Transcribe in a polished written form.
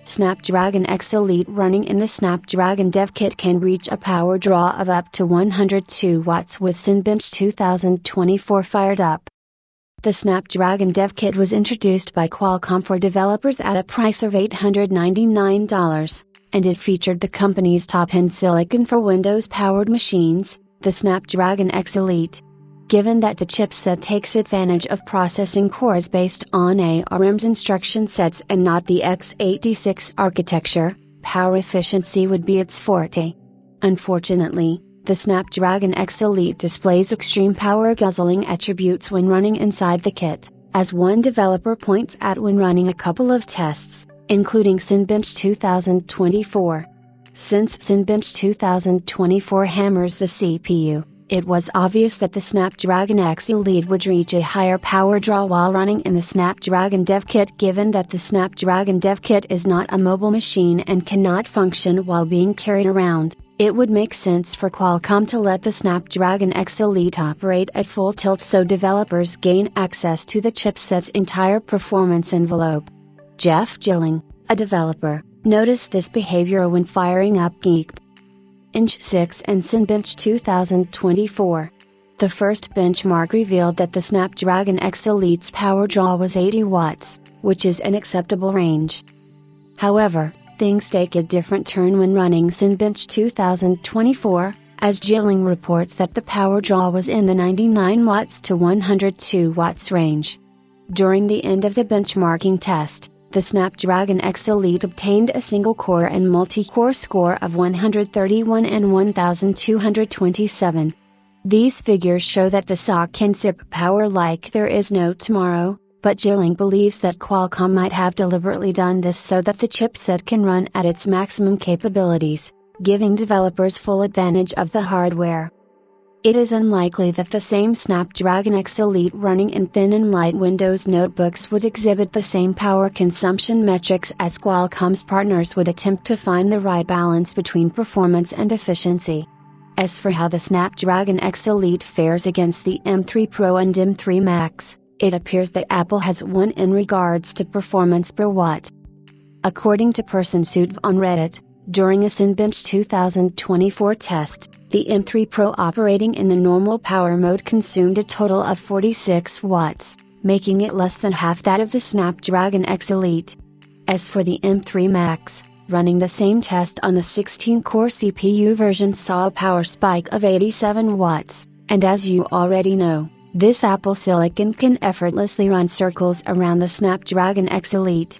Snapdragon X Elite running in the Snapdragon Dev Kit can reach a power draw of up to 102 watts with Cineb 2024 fired up. The Snapdragon Dev Kit was introduced by Qualcomm for developers at a price of $899, and it featured the company's top-end silicon for Windows-powered machines, the Snapdragon X Elite. Given that the chipset takes advantage of processing cores based on ARM's instruction sets and not the x86 architecture, power efficiency would be its forte. Unfortunately, the Snapdragon X Elite displays extreme power guzzling attributes when running inside the kit, as one developer points out when running a couple of tests, including Cineb 2024. Since Cineb 2024 hammers the CPU, it was obvious that the Snapdragon X Elite would reach a higher power draw while running in the Snapdragon Dev Kit. Given that the Snapdragon Dev Kit is not a mobile machine and cannot function while being carried around, it would make sense for Qualcomm to let the Snapdragon X Elite operate at full tilt so developers gain access to the chipset's entire performance envelope. Jeff Gilling, a developer, noticed this behavior when firing up Geek. Inch 6 and Cineb 2024. The first benchmark revealed that the Snapdragon X Elite's power draw was 80 watts, which is an acceptable range. However, things take a different turn when running Cineb 2024, as Gilling reports that the power draw was in the 99 watts to 102 watts range. During the end of the benchmarking test, the Snapdragon X Elite obtained a single-core and multi-core score of 131 and 1227. These figures show that the SoC can sip power like there is no tomorrow, but Gilling believes that Qualcomm might have deliberately done this so that the chipset can run at its maximum capabilities, giving developers full advantage of the hardware. It is unlikely that the same Snapdragon X Elite running in thin and light Windows notebooks would exhibit the same power consumption metrics as Qualcomm's partners would attempt to find the right balance between performance and efficiency. As for how the Snapdragon X Elite fares against the M3 Pro and M3 Max, it appears that Apple has won in regards to performance per watt. According to PersonSuit on Reddit, during a Cineb 2024 test, the M3 Pro operating in the normal power mode consumed a total of 46 watts, making it less than half that of the Snapdragon X Elite. As for the M3 Max, running the same test on the 16-core CPU version saw a power spike of 87 watts, and as you already know, this Apple Silicon can effortlessly run circles around the Snapdragon X Elite.